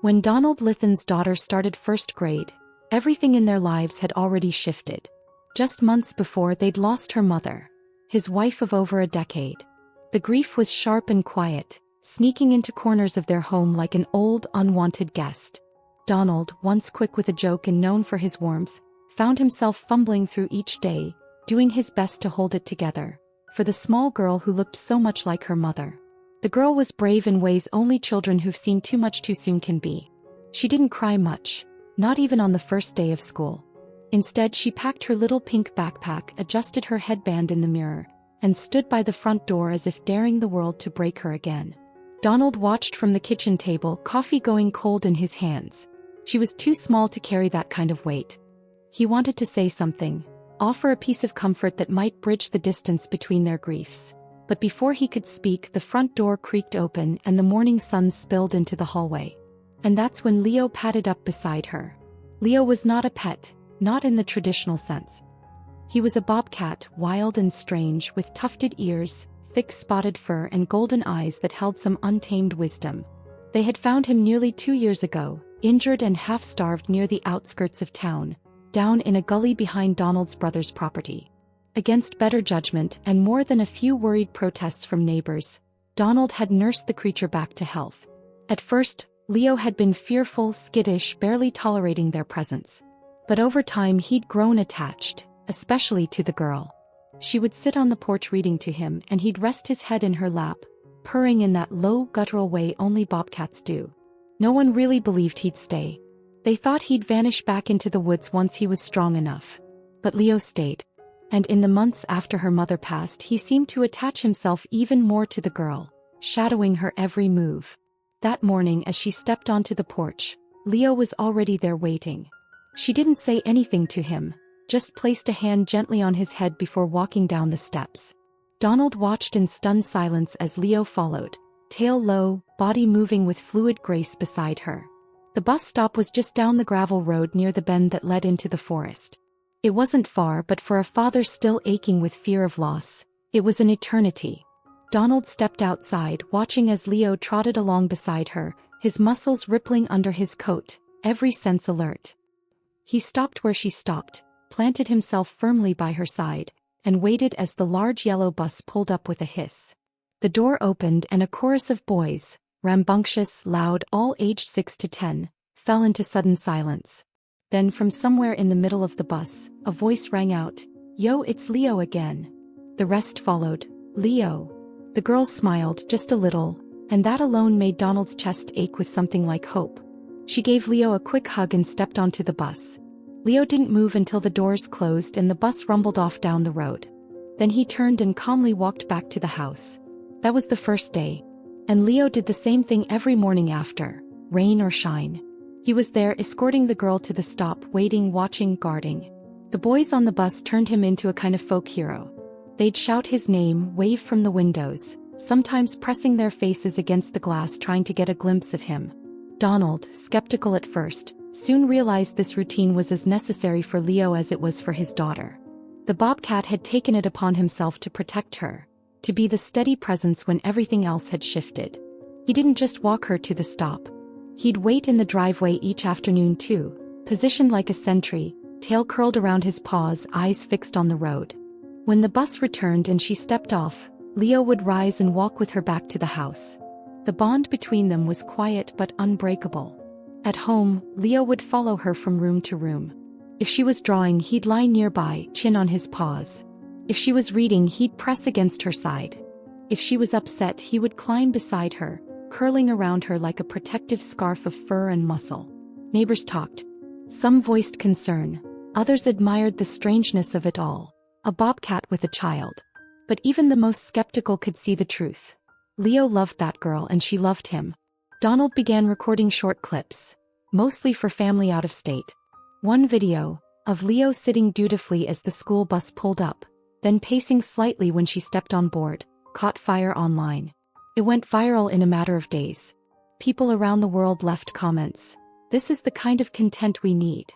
When Donald Lithin's daughter started first grade, everything in their lives had already shifted. Just months before, they'd lost her mother, his wife of over a decade. The grief was sharp and quiet, sneaking into corners of their home like an old, unwanted guest. Donald, once quick with a joke and known for his warmth, found himself fumbling through each day, doing his best to hold it together, for the small girl who looked so much like her mother. The girl was brave in ways only children who've seen too much too soon can be. She didn't cry much, not even on the first day of school. Instead, she packed her little pink backpack, adjusted her headband in the mirror, and stood by the front door as if daring the world to break her again. Donald watched from the kitchen table, coffee going cold in his hands. She was too small to carry that kind of weight. He wanted to say something, offer a piece of comfort that might bridge the distance between their griefs. But before he could speak, the front door creaked open and the morning sun spilled into the hallway. And that's when Leo padded up beside her. Leo was not a pet, not in the traditional sense. He was a bobcat, wild and strange, with tufted ears, thick spotted fur and golden eyes that held some untamed wisdom. They had found him nearly 2 years ago, injured and half-starved near the outskirts of town, down in a gully behind Donald's brother's property. Against better judgment and more than a few worried protests from neighbors, Donald had nursed the creature back to health. At first, Leo had been fearful, skittish, barely tolerating their presence. But over time he'd grown attached, especially to the girl. She would sit on the porch reading to him and he'd rest his head in her lap, purring in that low, guttural way only bobcats do. No one really believed he'd stay. They thought he'd vanish back into the woods once he was strong enough. But Leo stayed. And in the months after her mother passed, he seemed to attach himself even more to the girl, shadowing her every move. That morning as she stepped onto the porch, Leo was already there waiting. She didn't say anything to him, just placed a hand gently on his head before walking down the steps. Donald watched in stunned silence as Leo followed, tail low, body moving with fluid grace beside her. The bus stop was just down the gravel road near the bend that led into the forest. It wasn't far, but for a father still aching with fear of loss, it was an eternity. Donald stepped outside, watching as Leo trotted along beside her, his muscles rippling under his coat, every sense alert. He stopped where she stopped, planted himself firmly by her side, and waited as the large yellow bus pulled up with a hiss. The door opened and a chorus of boys, rambunctious, loud, all aged 6 to 10, fell into sudden silence. Then from somewhere in the middle of the bus, a voice rang out, "Yo, it's Leo again." The rest followed, "Leo." The girl smiled just a little, and that alone made Donald's chest ache with something like hope. She gave Leo a quick hug and stepped onto the bus. Leo didn't move until the doors closed and the bus rumbled off down the road. Then he turned and calmly walked back to the house. That was the first day. And Leo did the same thing every morning after, rain or shine. He was there escorting the girl to the stop, waiting, watching, guarding. The boys on the bus turned him into a kind of folk hero. They'd shout his name, wave from the windows, sometimes pressing their faces against the glass trying to get a glimpse of him. Donald, skeptical at first, soon realized this routine was as necessary for Leo as it was for his daughter. The bobcat had taken it upon himself to protect her, to be the steady presence when everything else had shifted. He didn't just walk her to the stop. He'd wait in the driveway each afternoon too, positioned like a sentry, tail curled around his paws, eyes fixed on the road. When the bus returned and she stepped off, Leo would rise and walk with her back to the house. The bond between them was quiet but unbreakable. At home, Leo would follow her from room to room. If she was drawing, he'd lie nearby, chin on his paws. If she was reading, he'd press against her side. If she was upset, he would climb beside her, curling around her like a protective scarf of fur and muscle. Neighbors talked. Some voiced concern, others admired the strangeness of it all, a bobcat with a child. But even the most skeptical could see the truth. Leo loved that girl and she loved him. Donald began recording short clips, mostly for family out of state. One video, of Leo sitting dutifully as the school bus pulled up, then pacing slightly when she stepped on board, caught fire online. It went viral in a matter of days. People around the world left comments. "This is the kind of content we need.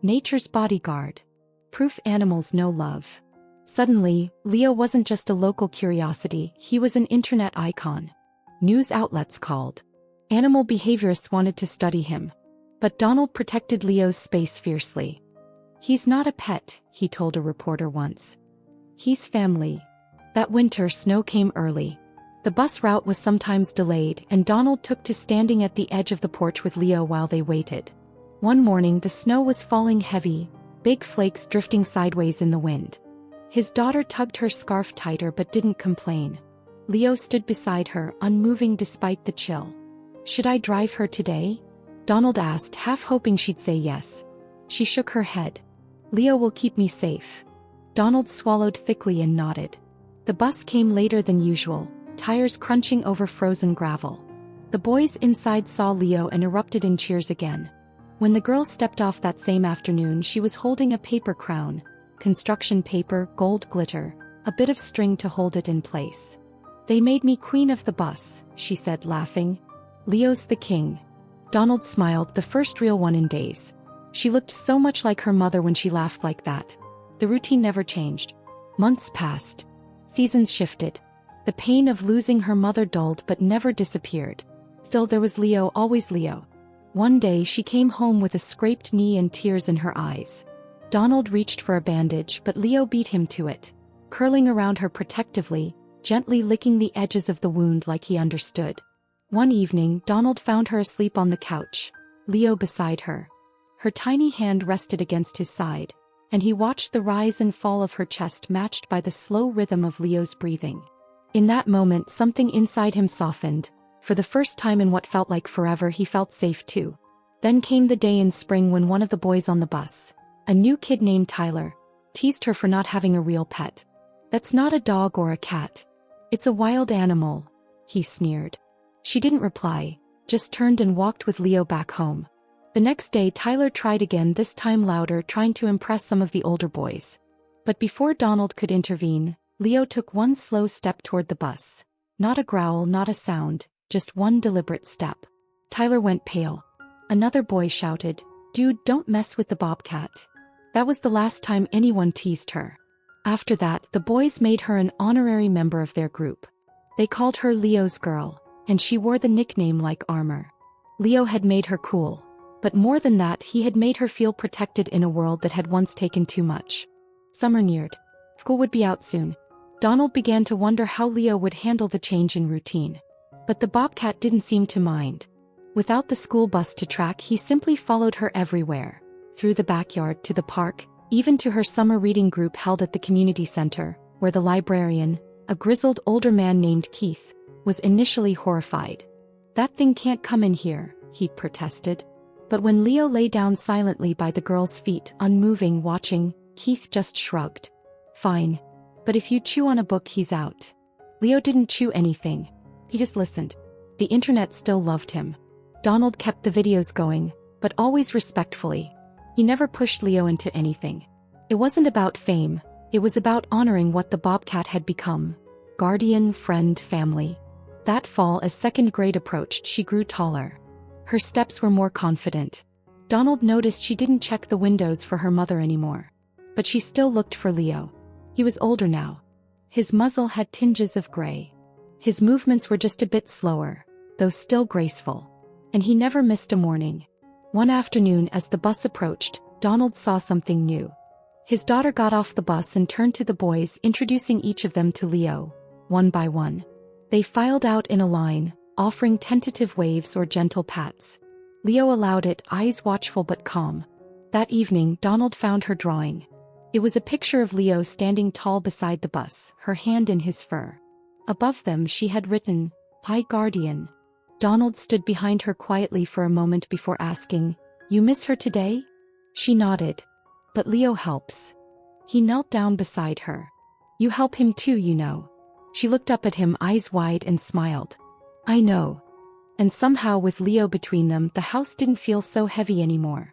Nature's bodyguard. Proof animals know love." Suddenly, Leo wasn't just a local curiosity, he was an internet icon. News outlets called. Animal behaviorists wanted to study him. But Donald protected Leo's space fiercely. "He's not a pet," he told a reporter once. "He's family." That winter, snow came early. The bus route was sometimes delayed, and Donald took to standing at the edge of the porch with Leo while they waited. One morning the snow was falling heavy, big flakes drifting sideways in the wind. His daughter tugged her scarf tighter but didn't complain. Leo stood beside her, unmoving despite the chill. "Should I drive her today?" Donald asked, half hoping she'd say yes. She shook her head. "Leo will keep me safe." Donald swallowed thickly and nodded. The bus came later than usual, tires crunching over frozen gravel. The boys inside saw Leo and erupted in cheers again. When the girl stepped off that same afternoon, she was holding a paper crown, construction paper, gold glitter, a bit of string to hold it in place. "They made me queen of the bus," she said, laughing. "Leo's the king." Donald smiled, the first real one in days. She looked so much like her mother when she laughed like that. The routine never changed. Months passed. Seasons shifted. The pain of losing her mother dulled but never disappeared. Still there was Leo, always Leo. One day she came home with a scraped knee and tears in her eyes. Donald reached for a bandage, but Leo beat him to it, curling around her protectively, gently licking the edges of the wound like he understood. One evening, Donald found her asleep on the couch, Leo beside her. Her tiny hand rested against his side, and he watched the rise and fall of her chest matched by the slow rhythm of Leo's breathing. In that moment, something inside him softened. For the first time in what felt like forever, he felt safe too. Then came the day in spring when one of the boys on the bus, a new kid named Tyler, teased her for not having a real pet. "That's not a dog or a cat. It's a wild animal," he sneered. She didn't reply, just turned and walked with Leo back home. The next day Tyler tried again, this time louder, trying to impress some of the older boys. But before Donald could intervene, Leo took one slow step toward the bus. Not a growl, not a sound, just one deliberate step. Tyler went pale. Another boy shouted, "Dude, don't mess with the Bobcat." That was the last time anyone teased her. After that, the boys made her an honorary member of their group. They called her Leo's girl, and she wore the nickname like armor. Leo had made her cool. But more than that, he had made her feel protected in a world that had once taken too much. Summer neared. School would be out soon. Donald began to wonder how Leo would handle the change in routine. But the Bobcat didn't seem to mind. Without the school bus to track, he simply followed her everywhere. Through the backyard, to the park, even to her summer reading group held at the community center, where the librarian, a grizzled older man named Keith, was initially horrified. "That thing can't come in here," he protested. But when Leo lay down silently by the girl's feet, unmoving, watching, Keith just shrugged. "Fine. But if you chew on a book, he's out." Leo didn't chew anything. He just listened. The internet still loved him. Donald kept the videos going, but always respectfully. He never pushed Leo into anything. It wasn't about fame, it was about honoring what the Bobcat had become. Guardian, friend, family. That fall, as second grade approached, she grew taller. Her steps were more confident. Donald noticed she didn't check the windows for her mother anymore. But she still looked for Leo. He was older now. His muzzle had tinges of gray. His movements were just a bit slower, though still graceful. And he never missed a morning. One afternoon, as the bus approached, Donald saw something new. His daughter got off the bus and turned to the boys, introducing each of them to Leo, one by one. They filed out in a line, offering tentative waves or gentle pats. Leo allowed it, eyes watchful but calm. That evening, Donald found her drawing. It was a picture of Leo standing tall beside the bus, her hand in his fur. Above them she had written, "Hi Guardian." Donald stood behind her quietly for a moment before asking, "You miss her today?" She nodded. "But Leo helps." He knelt down beside her. "You help him too, you know." She looked up at him, eyes wide, and smiled. "I know." And somehow, with Leo between them, the house didn't feel so heavy anymore.